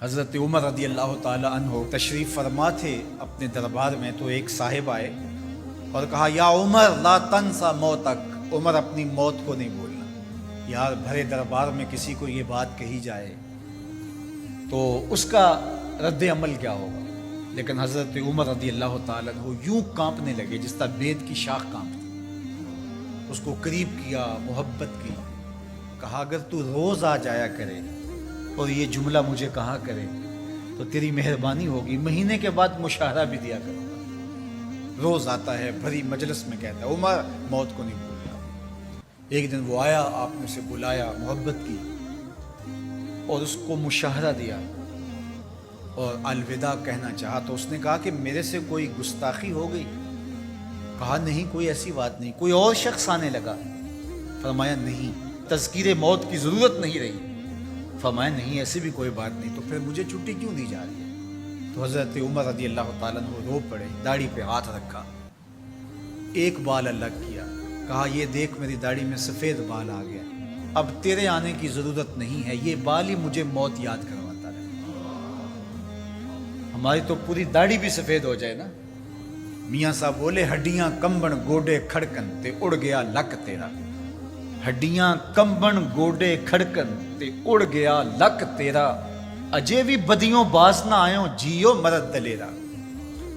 حضرت عمر رضی اللہ تعالی عنہ تشریف فرما تھے اپنے دربار میں، تو ایک صاحب آئے اور کہا یا عمر لا تنسا موتک، عمر اپنی موت کو نہیں بھولنا۔ یار بھرے دربار میں کسی کو یہ بات کہی جائے تو اس کا رد عمل کیا ہوگا، لیکن حضرت عمر رضی اللہ تعالیٰ عنہ یوں کانپنے لگے جس طرح بید کی شاخ کانپتی۔ اس کو قریب کیا، محبت کی، کہا اگر تو روز آ جایا کرے اور یہ جملہ مجھے کہا کرے تو تیری مہربانی ہوگی، مہینے کے بعد مشاہرہ بھی دیا کروں گا۔ روز آتا ہے، بھری مجلس میں کہتا ہے عمر موت کو نہیں بھولنا۔ ایک دن وہ آیا، آپ نے اسے بلایا، محبت کی اور اس کو مشاہرہ دیا اور الوداع کہنا چاہا، تو اس نے کہا کہ میرے سے کوئی گستاخی ہو گئی؟ کہا نہیں، کوئی ایسی بات نہیں۔ کوئی اور شخص آنے لگا؟ فرمایا نہیں۔ تذکیر موت کی ضرورت نہیں رہی؟ فرمایا نہیں، ایسی بھی کوئی بات نہیں۔ تو پھر مجھے چھٹی کیوں دی جا رہی ہے؟ تو حضرت عمر رضی اللہ تعالیٰ عنہ رو پڑے، داڑھی پہ ہاتھ رکھا، ایک بال الگ کیا، کہا یہ دیکھ میری داڑھی میں سفید بال آ گیا، اب تیرے آنے کی ضرورت نہیں ہے، یہ بال ہی مجھے موت یاد کرواتا رہے۔ ہماری تو پوری داڑھی بھی سفید ہو جائے نا۔ میاں صاحب بولے ہڈیاں کمبن گوڈے کھڑکن تے اڑ گیا لک تیرا، ہڈیاں کمبن گوڈے کھڑکن تے اڑ گیا لک تیرا، اجے بھی بدیوں باز نہ آئیں جیو مرد دلیرا،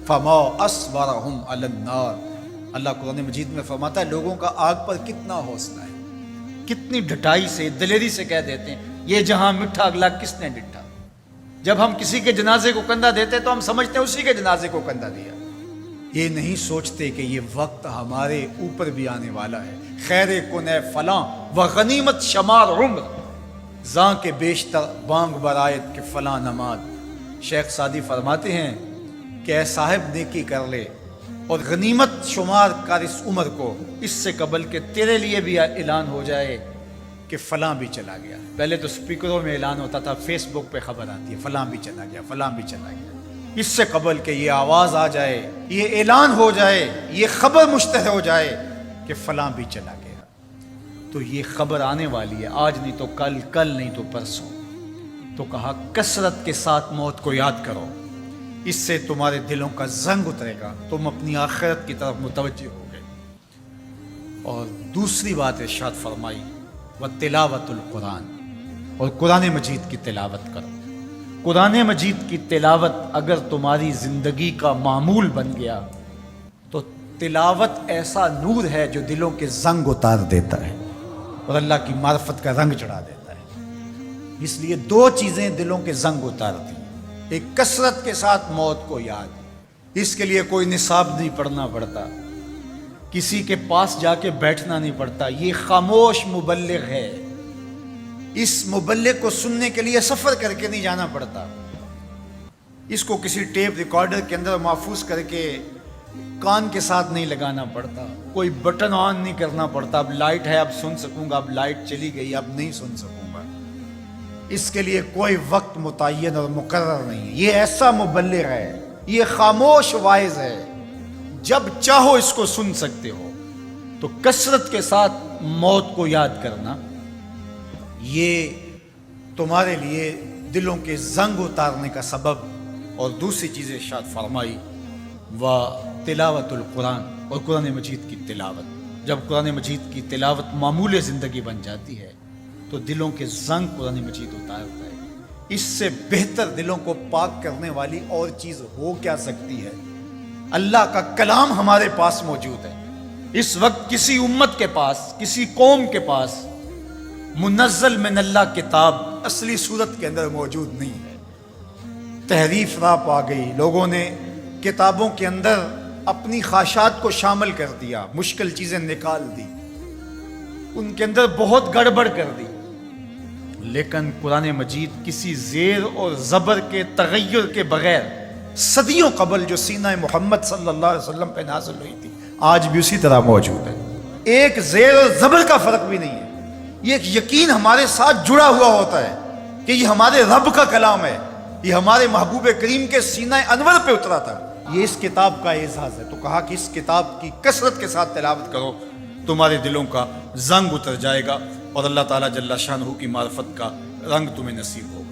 فما اصبرہم علی النار۔ اللہ قرآن مجید میں فرماتا ہے لوگوں کا آگ پر کتنا حوصلہ ہے، کتنی ڈٹائی سے، دلیری سے کہہ دیتے ہیں یہ جہاں مٹھا اگلا کس نے ڈٹھا۔ جب ہم کسی کے جنازے کو کندھا دیتے تو ہم سمجھتے ہیں اسی کے جنازے کو کندھا دیا، یہ نہیں سوچتے کہ یہ وقت ہمارے اوپر بھی آنے والا ہے۔ خیر کن فلاں و غنیمت شمار عمر، زاں کے بیشتر بانگ برایت کے فلاں نماز۔ شیخ سعدی فرماتے ہیں کہ اے صاحب نیکی کر لے اور غنیمت شمار کر اس عمر کو، اس سے قبل کہ تیرے لیے بھی اعلان ہو جائے کہ فلاں بھی چلا گیا۔ پہلے تو سپیکروں میں اعلان ہوتا تھا، فیس بک پہ خبر آتی ہے فلاں بھی چلا گیا، فلاں بھی چلا گیا۔ اس سے قبل کہ یہ آواز آ جائے، یہ اعلان ہو جائے، یہ خبر مشتہر ہو جائے کہ فلاں بھی چلا گیا، تو یہ خبر آنے والی ہے، آج نہیں تو کل، کل نہیں تو پرسوں۔ تو کہا کثرت کے ساتھ موت کو یاد کرو، اس سے تمہارے دلوں کا زنگ اترے گا، تم اپنی آخرت کی طرف متوجہ ہو گئے۔ اور دوسری بات ارشاد فرمائی وَتِلَاوَةُ الْقُرْآنِ، اور قرآن مجید کی تلاوت کرو۔ قرآن مجید کی تلاوت اگر تمہاری زندگی کا معمول بن گیا تو تلاوت ایسا نور ہے جو دلوں کے زنگ اتار دیتا ہے اور اللہ کی معرفت کا رنگ چڑھا دیتا ہے۔ اس لیے دو چیزیں دلوں کے زنگ اتارتی ہیں، ایک کثرت کے ساتھ موت کو یاد، اس کے لیے کوئی نصاب نہیں پڑھنا پڑتا، کسی کے پاس جا کے بیٹھنا نہیں پڑتا، یہ خاموش مبلغ ہے، اس مبلغ کو سننے کے لیے سفر کر کے نہیں جانا پڑتا، اس کو کسی ٹیپ ریکارڈر کے اندر محفوظ کر کے کان کے ساتھ نہیں لگانا پڑتا، کوئی بٹن آن نہیں کرنا پڑتا، اب لائٹ ہے اب سن سکوں گا، اب لائٹ چلی گئی اب نہیں سن سکوں گا، اس کے لیے کوئی وقت متعین اور مقرر نہیں ہے۔ یہ ایسا مبلغ ہے، یہ خاموش واعظ ہے، جب چاہو اس کو سن سکتے ہو۔ تو کثرت کے ساتھ موت کو یاد کرنا یہ تمہارے لیے دلوں کے زنگ اتارنے کا سبب۔ اور دوسری چیز ارشاد فرمائی وَتِلَاوَةُ الْقُرْآنِ، اور قرآن مجید کی تلاوت۔ جب قرآن مجید کی تلاوت معمول زندگی بن جاتی ہے تو دلوں کے زنگ قرآن مجید اتارتا ہے۔ اس سے بہتر دلوں کو پاک کرنے والی اور چیز ہو کیا سکتی ہے؟ اللہ کا کلام ہمارے پاس موجود ہے۔ اس وقت کسی امت کے پاس، کسی قوم کے پاس منزل من اللہ کتاب اصلی صورت کے اندر موجود نہیں ہے۔ تحریف راہ پا گئی، لوگوں نے کتابوں کے اندر اپنی خواہشات کو شامل کر دیا، مشکل چیزیں نکال دی، ان کے اندر بہت گڑبڑ کر دی، لیکن قرآن مجید کسی زیر اور زبر کے تغیر کے بغیر صدیوں قبل جو سینہ محمد صلی اللہ علیہ وسلم پہ نازل ہوئی تھی آج بھی اسی طرح موجود ہے۔ ایک زیر اور زبر کا فرق بھی نہیں ہے۔ یہ ایک یقین ہمارے ساتھ جڑا ہوا ہوتا ہے کہ یہ ہمارے رب کا کلام ہے، یہ ہمارے محبوب کریم کے سینہ انور پہ اترا تھا، یہ اس کتاب کا اعزاز ہے۔ تو کہا کہ اس کتاب کی کثرت کے ساتھ تلاوت کرو، تمہارے دلوں کا زنگ اتر جائے گا اور اللہ تعالیٰ جل شانہ کی معرفت کا رنگ تمہیں نصیب ہو۔